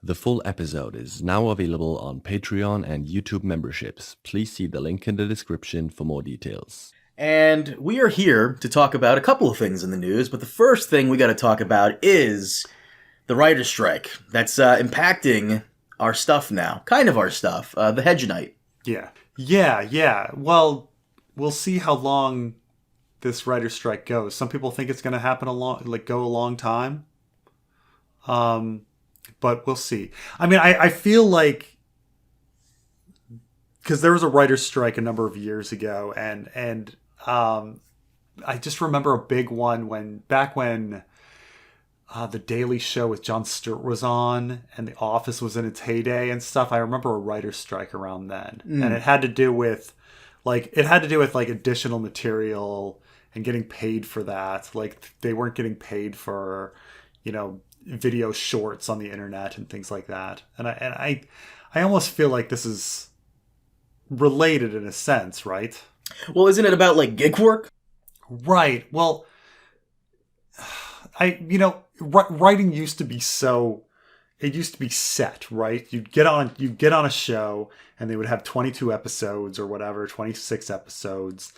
The full episode is now available on Patreon and YouTube memberships. Please see the link in the description for more details. And we are here to talk about a couple of things in the news, but the first thing we got to talk about is the writer's strike that's impacting our stuff now. Kind of our stuff. The Hedge Knight. Yeah. Well, we'll see how long this writer's strike goes. Some people think it's going to happen go a long time. But we'll see. I mean, I feel like because there was a writer's strike a number of years ago, and I just remember a big one when the Daily Show with Jon Stewart was on, and The Office was in its heyday and stuff. I remember a writer's strike around then, and it had to do with additional material and getting paid for that. Like they weren't getting paid for, video shorts on the internet and things like that. And I almost feel like this is related in a sense, right? Well, isn't it about like gig work? Right. Well, writing used to be it used to be set, right? You'd get on a show and they would have 22 episodes or whatever, 26 episodes,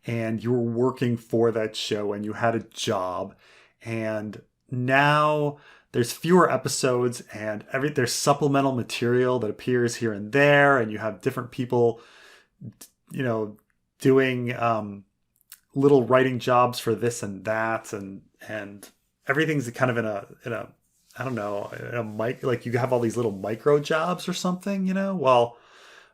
and you were working for that show and you had a job. And now there's fewer episodes and there's supplemental material that appears here and there, and you have different people, doing little writing jobs for this and that, and everything's kind of in a I don't know, in a mic, like you have all these little micro jobs or something, well,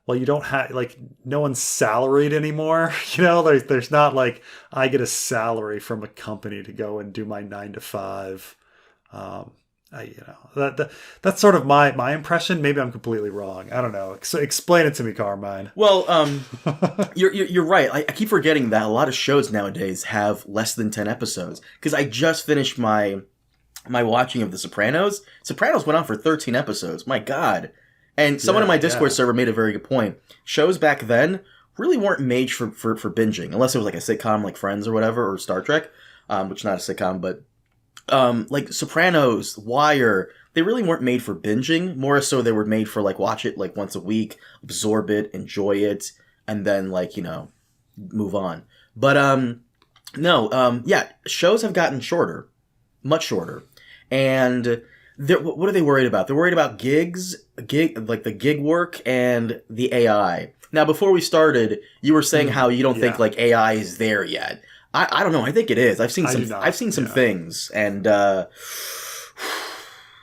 you don't have, like, no one's salaried anymore. There's not like I get a salary from a company to go and do my 9 to 5. That's sort of my impression. Maybe I'm completely wrong. I don't know. So explain it to me, Carmine. Well, you're right. I keep forgetting that a lot of shows nowadays have less than 10 episodes. Because I just finished my watching of The Sopranos. Sopranos went on for 13 episodes. My God. And someone in my Discord server made a very good point. Shows back then really weren't made for binging, unless it was like a sitcom like Friends or whatever, or Star Trek, which is not a sitcom, but like Sopranos, Wire, they really weren't made for binging. More so they were made for like watch it like once a week, absorb it, enjoy it, and then move on. But shows have gotten shorter, much shorter. And what are they worried about? They're worried about the gig work and the AI. Now, before we started, you were saying how you don't think like AI is there yet. I don't know. I think it is. I've seen some things, and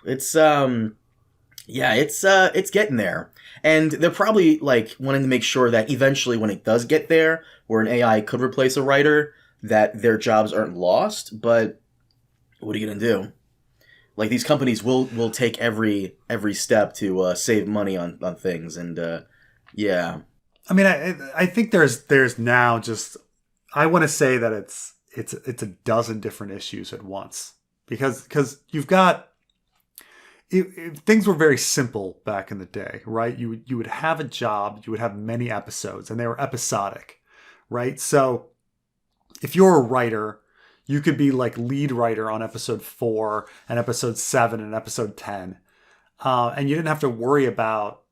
it's getting there. And they're probably like wanting to make sure that eventually, when it does get there, where an AI could replace a writer, that their jobs aren't lost. But what are you gonna do? Like, these companies will take every step to save money on things, and yeah. I mean, I think there's now just, I want to say that it's a dozen different issues at once, because you've got things were very simple back in the day, right? You would have a job, you would have many episodes, and they were episodic, right? So if you're a writer, you could be like lead writer on episode 4 and episode 7 and episode 10. And you didn't have to worry about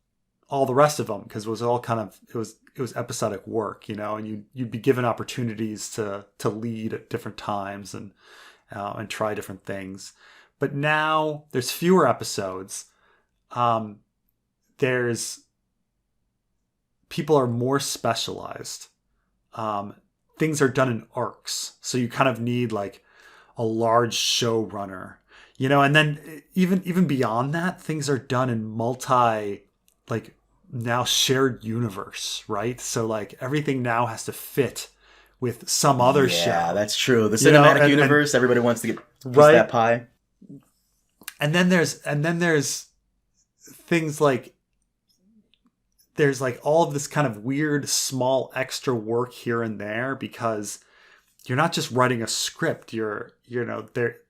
all the rest of them because it was all it was episodic work, and you'd be given opportunities to lead at different times and try different things. But now there's fewer episodes. There's people are more specialized. Things are done in arcs. So you kind of need like a large showrunner, and then even beyond that, things are done in now shared universe, right? So like everything now has to fit with some other show. Yeah, that's true. The cinematic universe, everybody wants to get that pie. And then there's things like, there's like all of this kind of weird small extra work here and there, because you're not just writing a script. They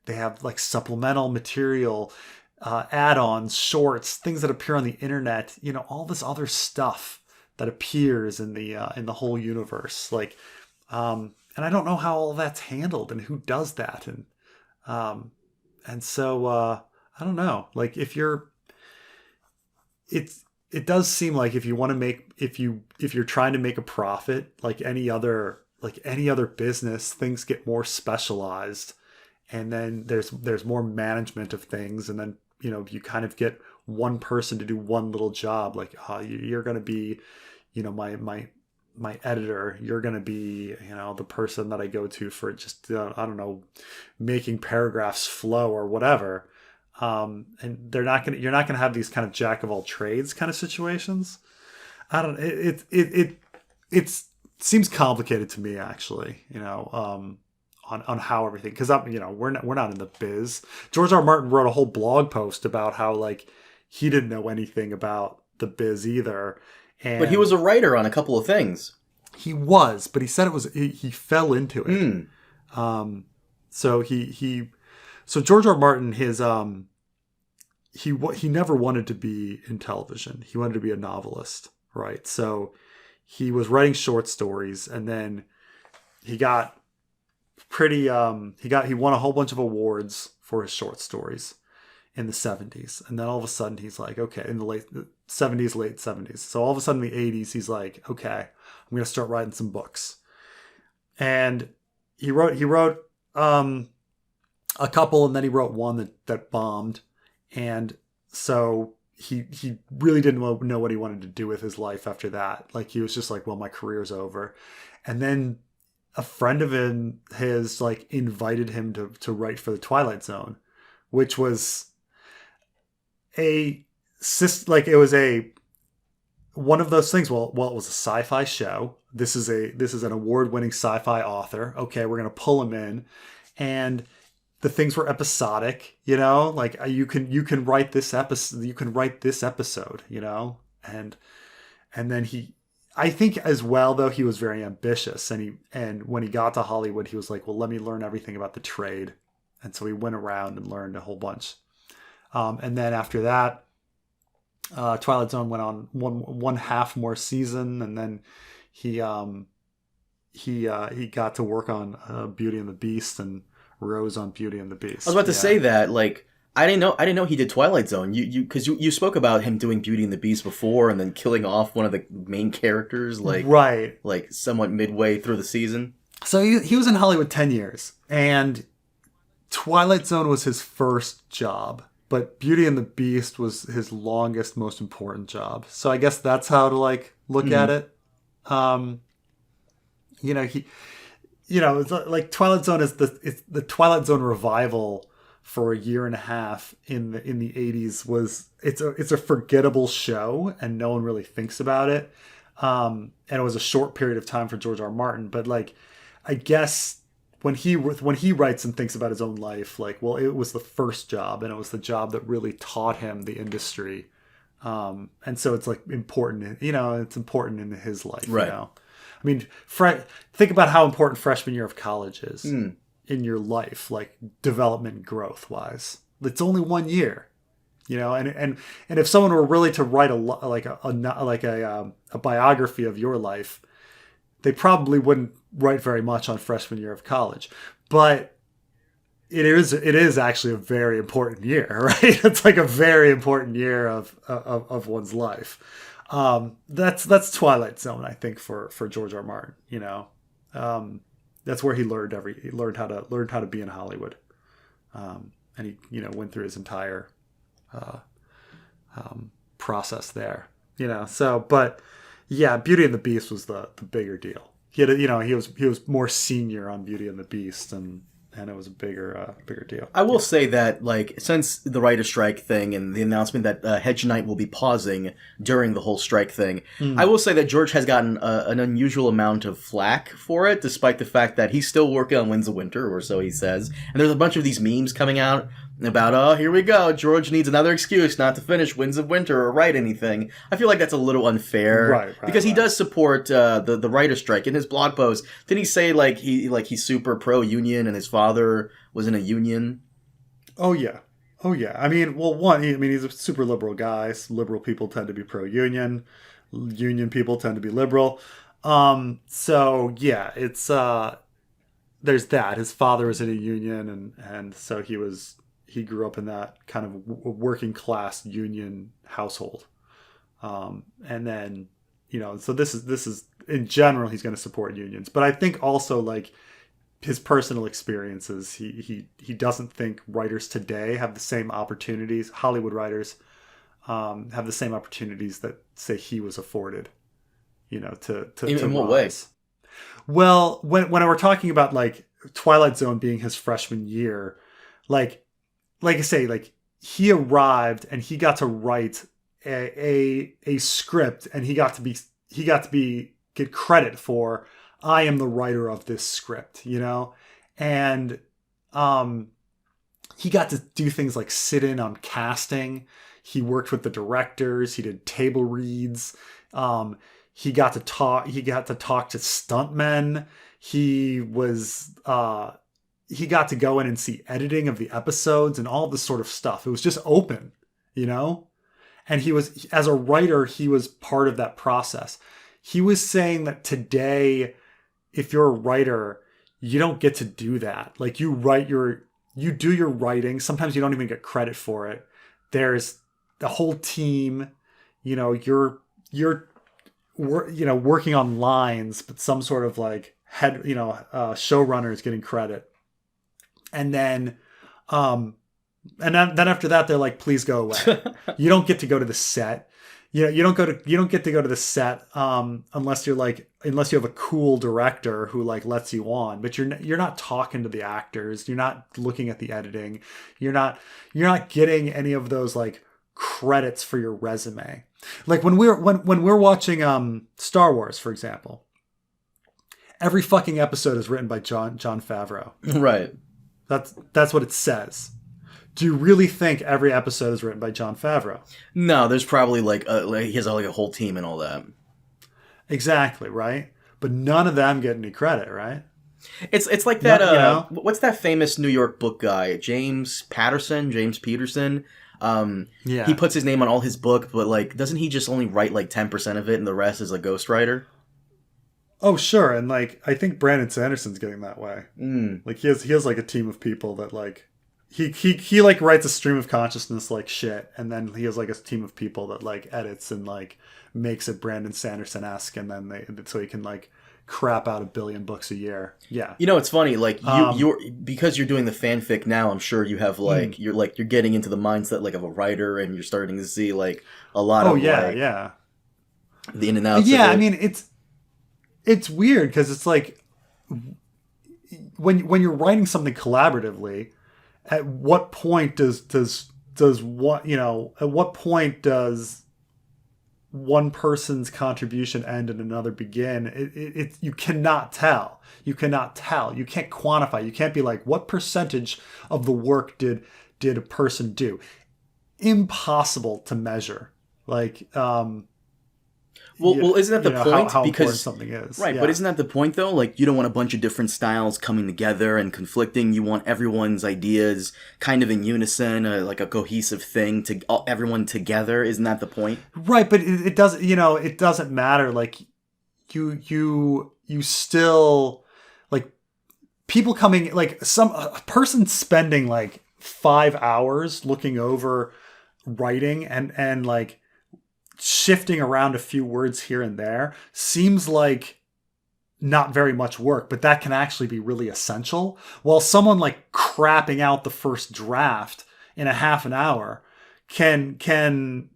have like supplemental material, add-ons, shorts, things that appear on the internet. All this other stuff that appears in the whole universe. And I don't know how all that's handled and who does that. And so I don't know. Like if you're it does seem like if you're trying to make a profit, like any other business, things get more specialized, and then there's more management of things, and then you kind of get one person to do one little job. Like you're going to be, my editor. You're going to be, the person that I go to for just I don't know, making paragraphs flow or whatever. And you're not going to have these kind of jack of all trades kind of situations. I don't. It seems complicated to me, actually. On how everything, because we're not in the biz. George R. R. Martin wrote a whole blog post about how like he didn't know anything about the biz either. But he was a writer on a couple of things. He was, but he said he fell into it. So so George R. R. Martin, he never wanted to be in television. He wanted to be a novelist, right? So he was writing short stories, and then he got he won a whole bunch of awards for his short stories in the 70s. And then all of a sudden he's like, okay, in the late 70s. So all of a sudden in the 80s, he's like, okay, I'm going to start writing some books. And he wrote a couple, and then he wrote one that bombed. And so he really didn't know what he wanted to do with his life after that. Like he was just like, well, my career's over. And then a friend of his like invited him to write for the Twilight Zone, which was one of those things. Well, it was a sci-fi show. This is an award-winning sci-fi author. Okay, we're gonna pull him in, and the things were episodic. Like you can write this episode. You can write this episode. And then I think as well, though, he was very ambitious, and when he got to Hollywood, he was like, well, let me learn everything about the trade. And so he went around and learned a whole bunch. And then after that, Twilight Zone went on one half more season, and then he got to work on Beauty and the Beast and rose on Beauty and the Beast. I was about to say that, like, I didn't know he did Twilight Zone. Because you spoke about him doing Beauty and the Beast before, and then killing off one of the main characters, right, like somewhat midway through the season. So he was in Hollywood 10 years, and Twilight Zone was his first job, but Beauty and the Beast was his longest, most important job. So I guess that's how to like look at it. It's like Twilight Zone is the Twilight Zone revival for a year and a half in the 80s. It's a forgettable show, and no one really thinks about it. And it was a short period of time for George R. R. Martin, but like, I guess when he writes and thinks about his own life, like, well, it was the first job, and it was the job that really taught him the industry. And so it's like important, it's important in his life, right? I mean, think about how important freshman year of college is in your life, like development growth wise. It's only 1 year, and if someone were really to write a biography of your life, they probably wouldn't write very much on freshman year of college. But it is actually a very important year, right? It's like a very important year of one's life. That's Twilight Zone, I think, for George R. R. Martin. That's where he learned how to be in Hollywood, and he went through his entire process there. But yeah, Beauty and the Beast was the bigger deal. He was more senior on Beauty and the Beast, and it was a bigger deal. I will say that, like, since the writer strike thing and the announcement that Hedge Knight will be pausing during the whole strike thing, I will say that George has gotten an unusual amount of flack for it, despite the fact that he's still working on Winds of Winter, or so he says. And there's a bunch of these memes coming out about, oh, here we go, George needs another excuse not to finish Winds of Winter or write anything. I feel like that's a little unfair, right, because he does support the writer strike. In his blog post, didn't he say he's super pro-union and his father was in a union? Oh yeah. I mean, well, he's a super liberal guy. Liberal people tend to be pro-union. Union people tend to be liberal. So yeah, it's there's that. His father was in a union, and so he grew up in that kind of working class union household. And then, so this is in general, he's going to support unions. But I think also like his personal experiences, he doesn't think writers today have the same opportunities, Hollywood writers have the same opportunities that say he was afforded, to in what rise. ways? Well, when we're talking about like Twilight Zone being his freshman year, like I say, like he arrived and he got to write a script, and he got to get credit for, I am the writer of this script, and he got to do things like sit in on casting. He worked with the directors. He did table reads. He got to talk to stuntmen. He got to go in and see editing of the episodes and all this sort of stuff. It was just open, And he was, as a writer, he was part of that process. He was saying that today, if you're a writer, you don't get to do that. Like you do your writing. Sometimes you don't even get credit for it. There's the whole team, you're working on lines, but some sort of like head, showrunner is getting credit. And then after that, they're like, please go away. You don't get to go to the set. You don't get to go to the set unless you have a cool director who like lets you on. But you're not talking to the actors. You're not looking at the editing. You're not getting any of those like credits for your resume. Like when we're watching Star Wars, for example, every fucking episode is written by Jon Favreau. Right. That's what it says. Do you really think every episode is written by Jon Favreau? No, there's probably he has like a whole team and all that. Exactly, right? But none of them get any credit, right? It's like that. What's that famous New York book guy, James Peterson? Yeah. He puts his name on all his book, but like, doesn't he just only write like 10% of it, and the rest is a ghostwriter? Oh, sure, and like I think Brandon Sanderson's getting that way. Like he has like a team of people that like he like writes a stream of consciousness like shit, and then he has like a team of people that like edits and like makes it Brandon Sanderson-esque, and then so he can like crap out 1 billion books a year. Yeah. It's funny, like you're because you're doing the fanfic now, I'm sure you have like you're getting into the mindset like of a writer, and you're starting to see like a lot of the in and outs. Yeah, I mean it's weird because it's like when you're writing something collaboratively, at what point does one person's contribution end and another begin? You cannot tell. You can't quantify. You can't be like, what percentage of the work did a person do? Impossible to measure. Like, well, isn't that the point? How because something is, right? Yeah. But isn't that the point though? Like, you don't want a bunch of different styles coming together and conflicting. You want everyone's ideas kind of in unison, like a cohesive thing to everyone together. Isn't that the point? Right, but it doesn't. It doesn't matter. Like, you still like people coming like a person spending like 5 hours looking over writing and like shifting around a few words here and there seems like not very much work, but that can actually be really essential. While someone like crapping out the first draft in a half an hour can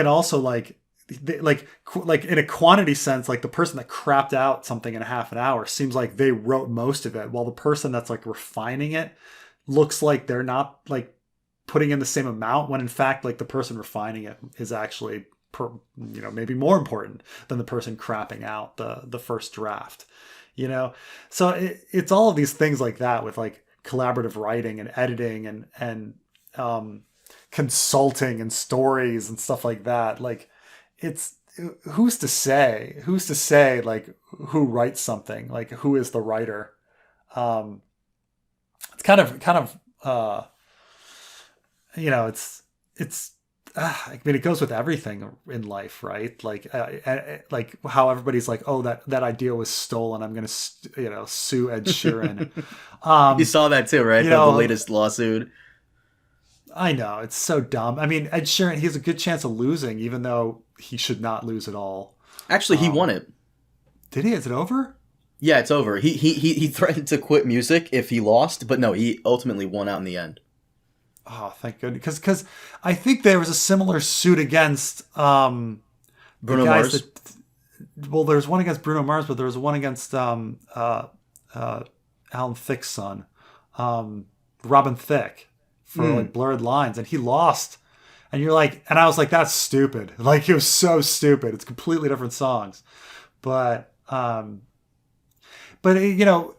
also like in a quantity sense, like the person that crapped out something in a half an hour seems like they wrote most of it, while the person that's like refining it looks like they're not like putting in the same amount, when in fact like the person refining it is actually maybe more important than the person crapping out the first draft. So it's all of these things like that with like collaborative writing and editing and consulting and stories and stuff like that. Like, it's who's to say like who writes something, like who is the writer. It's kind of I mean, it goes with everything in life, right? Like how everybody's like, oh, that idea was stolen, I'm gonna sue Ed Sheeran. You saw that too, right? The latest lawsuit. I know, it's so dumb. I mean, Ed Sheeran, he has a good chance of losing, even though he should not lose at all. Actually, he won it. Did he? Is it over? Yeah, it's over. He threatened to quit music if he lost, but no, he ultimately won out in the end. Oh, thank goodness. Because I think there was a similar suit against Bruno Mars. Well, there's one against Bruno Mars, but there was one against Alan Thicke's son, Robin Thicke, for like Blurred Lines, and he lost. And you're like, and I was like, that's stupid. Like, it was so stupid. It's completely different songs, but you know,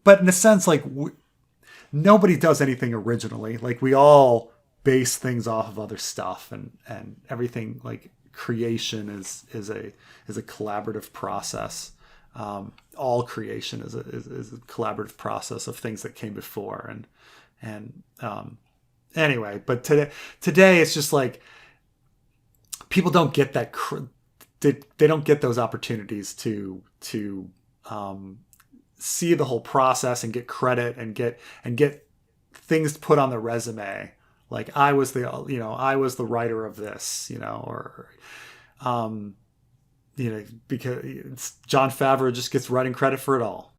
but in a sense, like nobody does anything originally. Like, we all base things off of other stuff, and everything, like creation is a collaborative process. All creation is a collaborative process of things that came before, and anyway. But today it's just like people don't get that. They don't get those opportunities to see the whole process and get credit and get things put on the resume. Like, I was the writer of this, or because John Favreau just gets writing credit for it all.